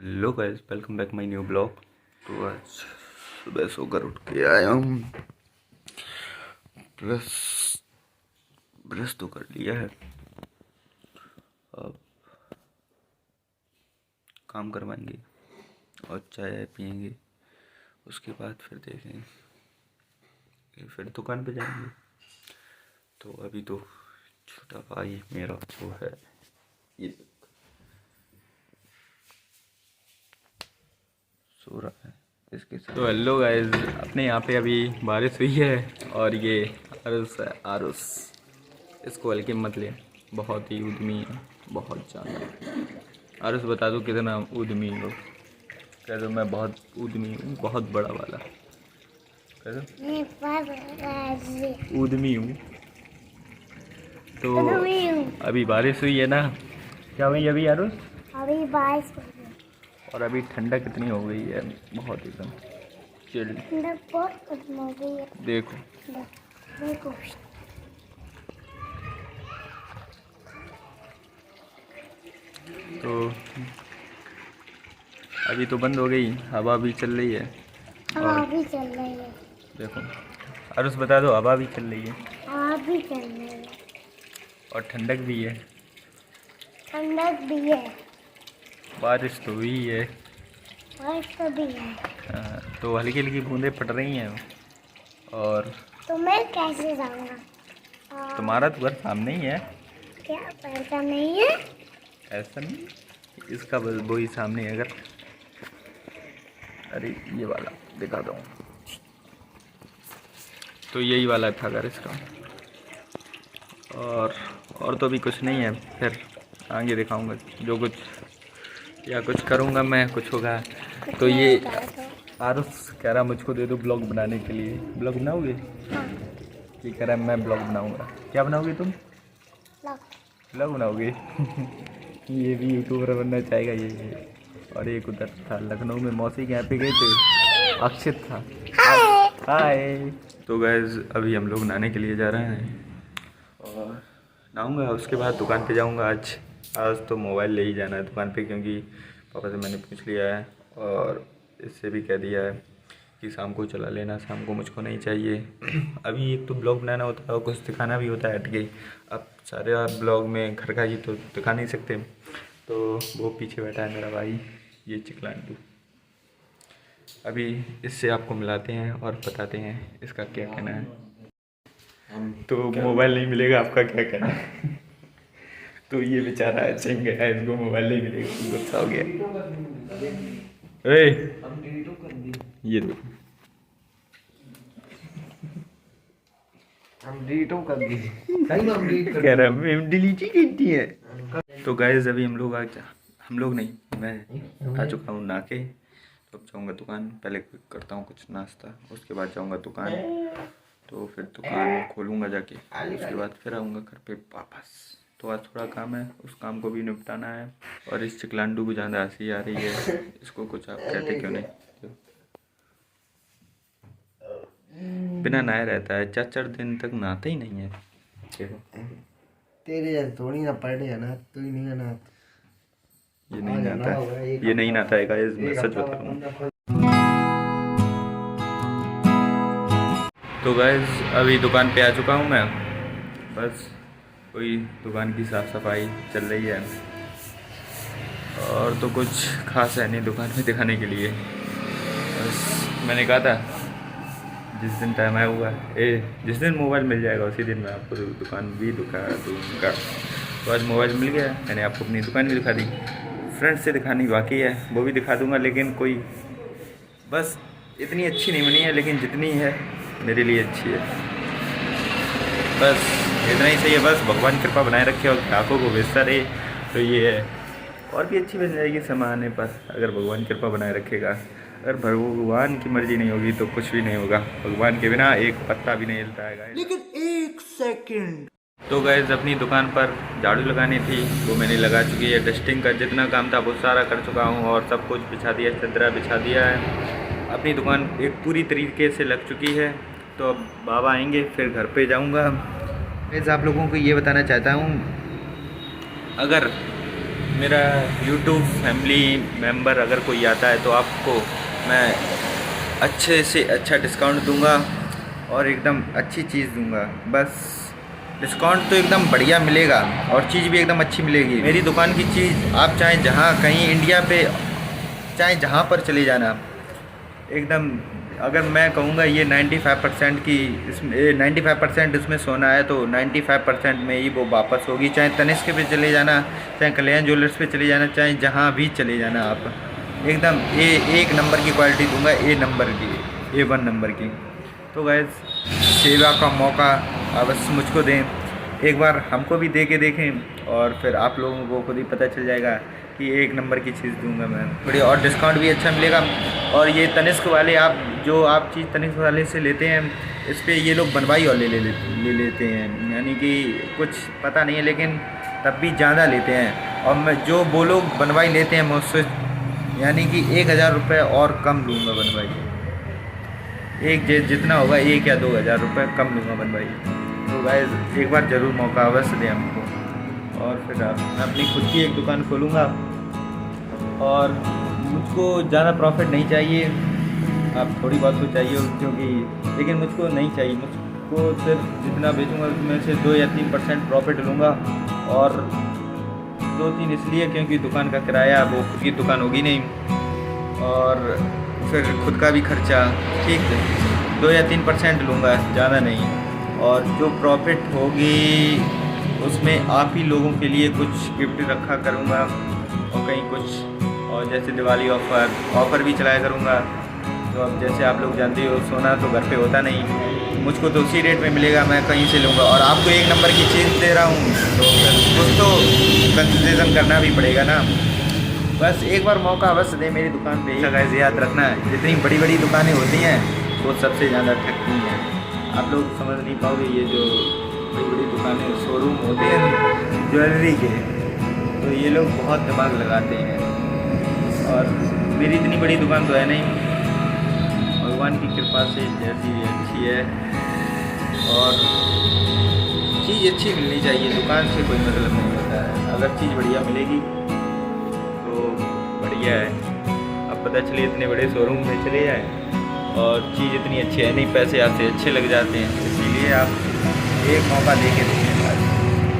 Hello guys, welcome back my new blog. तो आज सुबह सोकर उठ के आया हूँ। ब्रश ब्रश तो कर लिया है, अब काम करवाएंगे और चाय पियेंगे। उसके बाद फिर देखेंगे, फिर दुकान पे जाएंगे। तो अभी तो छोटा भाई मेरा जो है ये सो रहा है इसके साथ। तो हेलो गाइस, अपने यहाँ पे अभी बारिश हुई है और ये आरुष है। आरुष, इसको हल्के मत ले, बहुत ही उद्यमी है, बहुत ज़्यादा। आरुष बता दो कितना उद्यमी हो। कह दो मैं बहुत उद्यमी हूँ, बहुत बड़ा वाला। कह दो उद्यमी हूँ। तो अभी बारिश हुई है ना, क्या हुई अभी आरुष? अभी बारिश हो गई और अभी ठंडक कितनी हो गई है, बहुत एकदम चिल्ड। ठंडक बहुत खत्म हो गई है। देखो देखो तो अभी तो बंद हो गई, हवा भी चल रही है। हवा भी चल रही है। देखो आरुष बता दो, हवा भी चल रही है, हवा भी चल रही है और ठंडक भी है, ठंडक भी है, बारिश तो हुई है। बारिश तो भी है। तो हल्की हल्की बूंदें फट रही हैं। और तो मैं कैसे जाऊँगा? तुम्हारा तो घर सामने ही है। क्या पैसा नहीं है? ऐसा नहीं, इसका बस वही सामने है अगर। अरे ये वाला दिखा दूँ, तो यही वाला था घर इसका। और तो भी कुछ नहीं है, फिर आगे दिखाऊंगा जो कुछ, या कुछ करूंगा मैं, कुछ होगा। तो ये आरुष कह रहा मुझको दे दो ब्लॉग बनाने के लिए। ब्लॉग बनाओगे? हाँ। ये कह रहा है मैं ब्लॉग बनाऊंगा। क्या बनाओगे तुम? ब्लॉग बनाओगे? ये भी यूट्यूबर बनना चाहेगा ये। और एक उधर था लखनऊ में, मौसी के यहाँ पे गए थे, अक्षित था। हाय। तो गाइस अभी हम लोग नहाने के लिए जा रहे हैं और नहाऊंगा, उसके बाद दुकान पे जाऊंगा। आज तो मोबाइल ले ही जाना है दुकान पे, क्योंकि पापा से मैंने पूछ लिया है और इससे भी कह दिया है कि शाम को चला लेना, शाम को मुझको नहीं चाहिए। अभी एक तो ब्लॉग बनाना होता है और कुछ दिखाना भी होता है हट गई। अब सारे ब्लॉग में घर का ही तो दिखा नहीं सकते। तो वो पीछे बैठा है मेरा भाई, ये चिकलांडू। अभी इससे आपको मिलाते हैं और बताते हैं इसका क्या कहना है। तो मोबाइल नहीं मिलेगा, आपका क्या कहना है? तो ये बेचारा चिंग गया, इसको मोबाइल नहीं मिलेगा, गुस्सा हो गया। ये देखो, हम डिलीट कर दिए। कह रहा है डिलीट ही करती है। तो गाइस अभी हम लोग नहीं, मैं आ चुका हूँ नहा के। तो अब जाऊँगा दुकान, पहले करता हूँ कुछ नाश्ता, उसके बाद जाऊँगा दुकान। तो फिर दुकान खोलूँगा जाके, उसके बाद फिर आऊँगा घर पे वापस। तो आज थोड़ा काम है, उस काम को भी निपटाना है। और इस चिकलांडू को ज़्यादा हंसी आ रही है, इसको कुछ आप कहते क्यों नहीं? बिना नहाए रहता है, 4 दिन तक नहाता ही नहीं है। तेरे जैसे थोड़ी ना पढ़ ना, तू ही नहीं ना। ये नहीं नहाता है, ये नहीं नहाता है गाइस, मैं सच बता रहा हूँ। तो गाइस अभी दुकान पे आ चुका हूँ मैं, बस कोई दुकान की साफ़ सफाई चल रही है और तो कुछ खास है नहीं दुकान में दिखाने के लिए। बस मैंने कहा था जिस दिन टाइम आया हुआ जिस दिन मोबाइल मिल जाएगा उसी दिन मैं आपको दुकान भी दिखा दूँगा। तो आज मोबाइल मिल गया, मैंने आपको अपनी दुकान भी दिखा दी। फ्रेंड्स से दिखानी बाकी है, वो भी दिखा दूँगा, लेकिन कोई बस इतनी अच्छी नहीं बनी है, लेकिन जितनी है मेरे लिए अच्छी है। बस इतना ही सही है, बस भगवान कृपा बनाए रखे और ग्राहकों को बेचता रहे, तो ये है। और भी अच्छी बन जाएगी समय आने पर, अगर भगवान कृपा बनाए रखेगा। अगर भगवान की मर्जी नहीं होगी तो कुछ भी नहीं होगा। भगवान के बिना एक पत्ता भी नहीं हिलता है गाइस। लेकिन एक सेकंड। तो गाइस अपनी दुकान पर झाड़ू लगानी थी, वो मैंने लगा चुकी है। डस्टिंग का जितना काम था वो सारा कर चुका हूँ और सब कुछ बिछा दिया, चदरा बिछा दिया है। अपनी दुकान एक पूरी तरीके से लग चुकी है। तो अब बाबा आएंगे फिर घर पे जाऊँगा। मैं आप लोगों को ये बताना चाहता हूँ, अगर मेरा YouTube फैमिली मेंबर अगर कोई आता है तो आपको मैं अच्छे से अच्छा डिस्काउंट दूंगा और एकदम अच्छी चीज़ दूंगा। बस डिस्काउंट तो एकदम बढ़िया मिलेगा और चीज़ भी एकदम अच्छी मिलेगी। मेरी दुकान की चीज़ आप चाहे जहाँ कहीं इंडिया पे चाहे जहाँ पर चले जाना एकदम, अगर मैं कहूँगा ये 95% की इसमें 95% इसमें सोना है तो 95% में ही वो वापस होगी। चाहे तनिष्क पे चले जाना, चाहे कल्याण ज्वेलर्स पे चले जाना, चाहे जहाँ भी चले जाना आप एकदम एक नंबर की क्वालिटी दूंगा, A1 नंबर की। तो गैस सेवा का मौका अवश्य मुझको दें, एक बार हमको भी दे के देखें और फिर आप लोगों को खुद ही पता चल जाएगा कि एक नंबर की चीज़ दूंगा मैं बढ़िया, और डिस्काउंट भी अच्छा मिलेगा। और ये तनिष्क वाले आप चीज़ तनिष्क वाले से लेते हैं, इस पर ये लोग बनवाई और ले लेते हैं, यानी कि कुछ पता नहीं है लेकिन तब भी ज़्यादा लेते हैं। और मैं जो वो लोग बनवाई लेते हैं मुझसे, यानी कि 1000 रुपये और कम लूँगा बनवाई, जितना होगा 1 या 2000 रुपये कम लूँगा बनवाई। तो गाइस एक बार ज़रूर मौका अवश्य दें हमको, और फिर मैं अपनी खुद की एक दुकान खोलूँगा। और मुझको ज़्यादा प्रॉफिट नहीं चाहिए, आप थोड़ी बहुत तो चाहिए क्योंकि, लेकिन मुझको नहीं चाहिए। मुझको सिर्फ जितना बेचूँगा उसमें से 2 या 3% प्रॉफिट लूँगा, और 2-3 इसलिए क्योंकि दुकान का किराया, वो खुद की दुकान होगी नहीं, और फिर खुद का भी खर्चा, ठीक है। 2 या 3% लूँगा, ज़्यादा नहीं। और जो प्रॉफिट होगी उसमें आप ही लोगों के लिए कुछ गिफ्ट रखा करूँगा, और कहीं कुछ, और जैसे दिवाली ऑफ़र भी चलाया करूँगा। तो अब जैसे आप लोग जानते हो सोना तो घर पे होता नहीं, मुझको तो उसी रेट में मिलेगा, मैं कहीं से लूँगा, और आपको एक नंबर की चीज़ दे रहा हूँ तो कुछ तो कंसेशन करना भी पड़ेगा ना। बस एक बार मौका अवश्य दें मेरी दुकान पे। गाइस याद रखना, जितनी बड़ी बड़ी दुकानें होती हैं वो सबसे ज़्यादा ठगती हैं। आप लोग समझ नहीं पाओगे, ये जो बड़ी बड़ी दुकानें शोरूम होते हैं ज्वेलरी के, तो ये लोग बहुत दिमाग लगाते हैं। और मेरी इतनी बड़ी दुकान तो है नहीं, भगवान की कृपा से जैसी भी अच्छी है, और चीज़ अच्छी मिलनी चाहिए, दुकान से कोई मतलब नहीं होता है। अगर चीज़ बढ़िया मिलेगी तो बढ़िया है। अब पता चले इतने बड़े शोरूम में चले जाए और चीज़ इतनी अच्छी है नहीं, पैसे आपसे अच्छे लग जाते हैं, इसीलिए आप एक मौका दे के देखिए।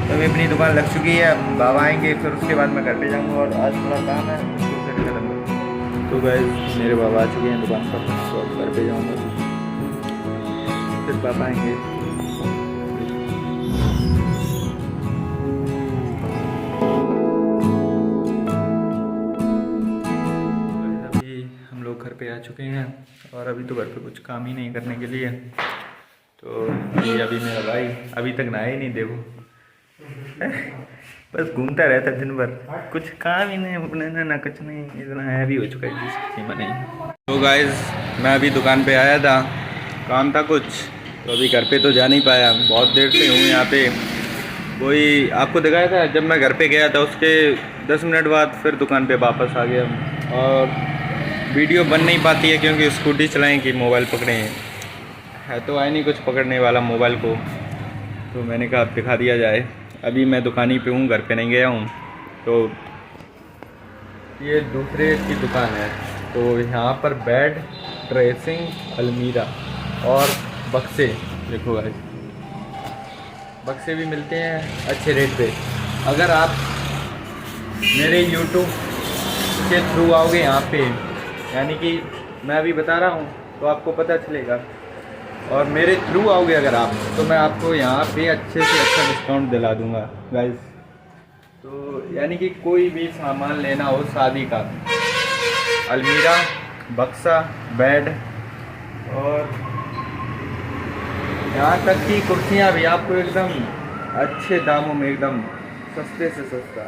तो अभी अपनी दुकान लग चुकी है, बाबा आएंगे फिर उसके बाद मैं घर पे जाऊँगा, और आज थोड़ा काम है उसको फिर खत्म करूँगा। तो गाइस मेरे बाबा आ चुके हैं दुकान पर, तो अब घर पे जाऊँगा, फिर पापा आएंगे। अभी हम लोग घर पे आ चुके हैं, और अभी तो घर पे कुछ काम ही नहीं करने के लिए, तो अभी मेरा भाई अभी तक नहाया ही नहीं, देखो बस घूमता रहता दिन भर, कुछ काम ही नहीं अपने ना कुछ नहीं, इतना हैवी हो चुका है जिसकी सीमा नहीं। तो गाइस मैं अभी दुकान पे आया था, काम था कुछ, तो अभी घर पे तो जा नहीं पाया, बहुत देर से हूँ यहाँ पे। कोई आपको दिखाया था जब मैं घर पे गया था, उसके 10 मिनट बाद फिर दुकान पे वापस आ गया, और वीडियो बन नहीं पाती है क्योंकि स्कूटी चलाएं कि मोबाइल पकड़े है तो आए नहीं कुछ पकड़ने वाला मोबाइल को, तो मैंने कहा दिखा दिया जाए। अभी मैं दुकान ही पे हूँ, घर पे नहीं गया हूँ। तो ये दूसरे की दुकान है, तो यहाँ पर बेड, ड्रेसिंग, अलमीरा और बक्से, देखो गाइस बक्से भी मिलते हैं अच्छे रेट पे। अगर आप मेरे YouTube के थ्रू आओगे यहाँ पे, यानी कि मैं अभी बता रहा हूँ तो आपको पता चलेगा, और मेरे थ्रू आओगे अगर आप, तो मैं आपको यहाँ पे अच्छे से अच्छा डिस्काउंट दिला दूँगा गाइस। तो यानी कि कोई भी सामान लेना हो शादी का, अलमीरा, बक्सा, बेड, और यहाँ तक की कुर्सियाँ भी आपको एकदम अच्छे दामों में, एकदम सस्ते से सस्ता,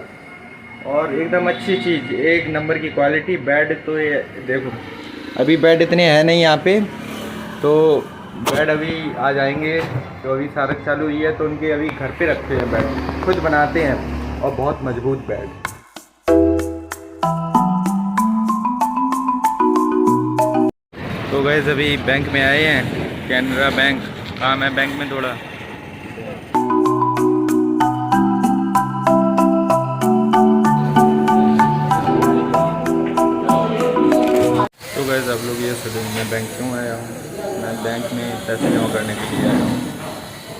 और एकदम अच्छी चीज़, एक नंबर की क्वालिटी। बेड तो ये देखो, अभी बेड इतने हैं नहीं यहाँ पे, तो बेड अभी आ जाएंगे, तो अभी सारक चालू हुई है तो उनके अभी घर पे रखते हैं बेड, खुद बनाते हैं, और बहुत मजबूत बेड। तो गाइस अभी बैंक में आए हैं, कैनरा बैंक, काम है बैंक में थोड़ा। तो मैं बैंक क्यों आया हूँ? मैं बैंक में पैसे जमा करने के लिए आया हूँ।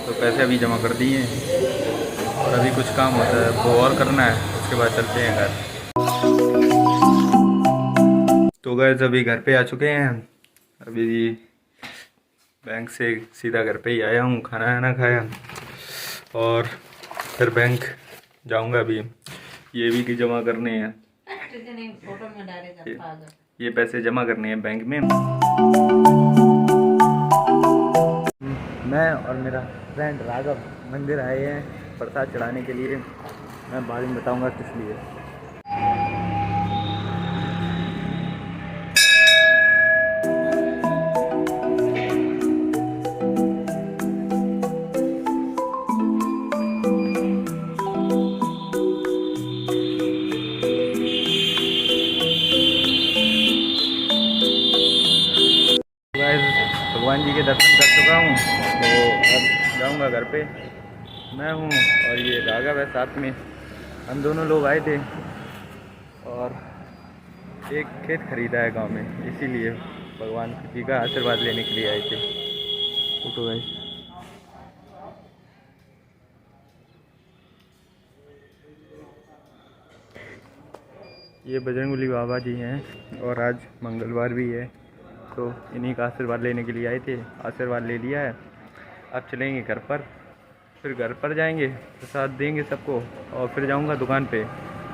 तो पैसे अभी जमा कर दिए और अभी कुछ काम होता है वो और करना है, उसके बाद चलते हैं घर। तो गाइस अभी घर पे आ चुके हैं। अभी बैंक से सीधा घर पे ही आया हूँ, खाना खाया और फिर बैंक जाऊँगा। अभी ये भी कि जमा करने हैं, ये पैसे जमा करने हैं बैंक में। मैं और मेरा फ्रेंड राघव मंदिर आए हैं प्रसाद चढ़ाने के लिए। मैं बाद में बताऊंगा किस लिए। भगवान जी के दर्शन कर चुका हूँ, तो अब जाऊँगा घर पे। मैं हूँ और ये राघव है साथ में। हम दोनों लोग आए थे और एक खेत खरीदा है गांव में, इसीलिए भगवान जी का आशीर्वाद लेने के लिए आए थे। तो भाई ये बजरंगबली बाबा जी हैं और आज मंगलवार भी है, तो इन्हीं का आशीर्वाद लेने के लिए आए थे। आशीर्वाद ले लिया है, अब चलेंगे घर पर। फिर घर पर जाएंगे, प्रसाद देंगे सबको और फिर जाऊंगा दुकान पे।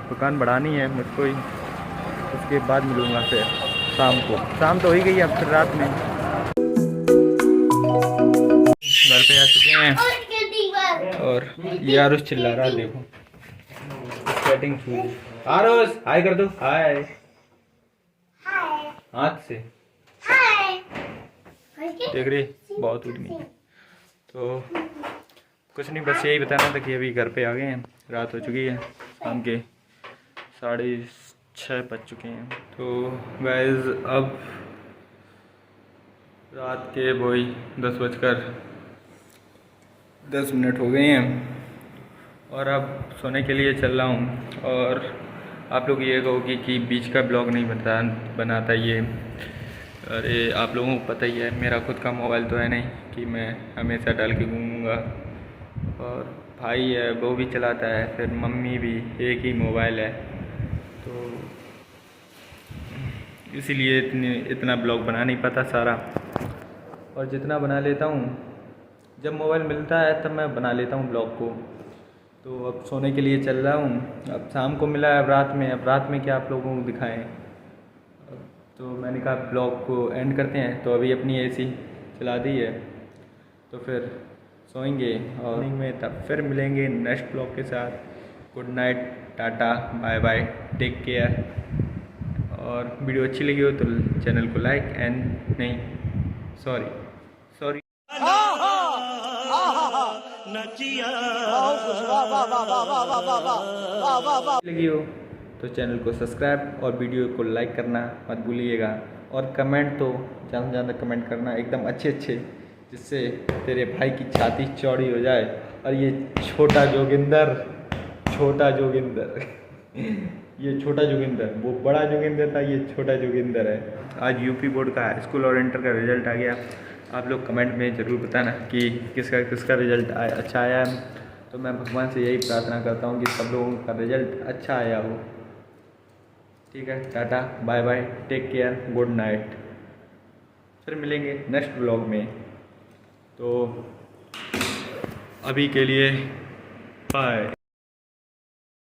दुकान बढ़ानी है मुझको ही, उसके बाद मिलूँगा फिर शाम को। शाम तो हो ही गई है, अब फिर रात में। घर पे आ चुके हैं और ये आरुष चिल्ला रहा है, देखो सेटिंग शुरू। आरुष हाय कर दो, हाय हाथ से देख रही बहुत उड़नी। तो कुछ नहीं, बस यही बताना था कि अभी घर पे आ गए हैं। रात हो चुकी है, शाम के 6:30 बज चुके हैं। तो गाइस अब रात के वही 10:10 हो गए हैं और अब सोने के लिए चल रहा हूँ। और आप लोग ये कहोगे कि बीच का ब्लॉग नहीं बनाता ये। अरे आप लोगों को पता ही है, मेरा खुद का मोबाइल तो है नहीं कि मैं हमेशा डाल के घूमूँगा। और भाई है वो भी चलाता है, फिर मम्मी भी, एक ही मोबाइल है। तो इसीलिए इतना ब्लॉग बना नहीं पाता सारा। और जितना बना लेता हूँ, जब मोबाइल मिलता है तब मैं बना लेता हूँ ब्लॉग को। तो अब सोने के लिए चल रहा हूँ। अब शाम को मिला है, अब रात में क्या आप लोगों को दिखाएं। तो मैंने कहा ब्लॉग को एंड करते हैं, तो अभी अपनी एसी चला दी है, तो फिर सोएंगे और मॉर्निंग में तब फिर मिलेंगे नेक्स्ट ब्लॉग के साथ। Good night, tata, bye bye, take care. और वीडियो अच्छी लगी हो तो चैनल को लाइक एंड नहीं सॉरी लगी हो तो चैनल को सब्सक्राइब और वीडियो को लाइक करना मत भूलिएगा। और कमेंट तो ज़्यादा से ज़्यादा कमेंट करना, एकदम अच्छे जिससे तेरे भाई की छाती चौड़ी हो जाए। और ये छोटा जोगिंदर ये छोटा जोगिंदर, वो बड़ा जोगिंदर था, ये छोटा जोगिंदर है। आज यूपी बोर्ड का हाई स्कूल और इंटर का रिजल्ट आ गया। आप लोग कमेंट में ज़रूर बताना कि किसका रिजल्ट अच्छा आया। तो मैं भगवान से यही प्रार्थना करता हूँ कि सब लोगों का रिजल्ट अच्छा आया हो। ठीक है, tata, bye bye, take care, good night. फिर मिलेंगे नेक्स्ट व्लॉग में। तो अभी के लिए बाय।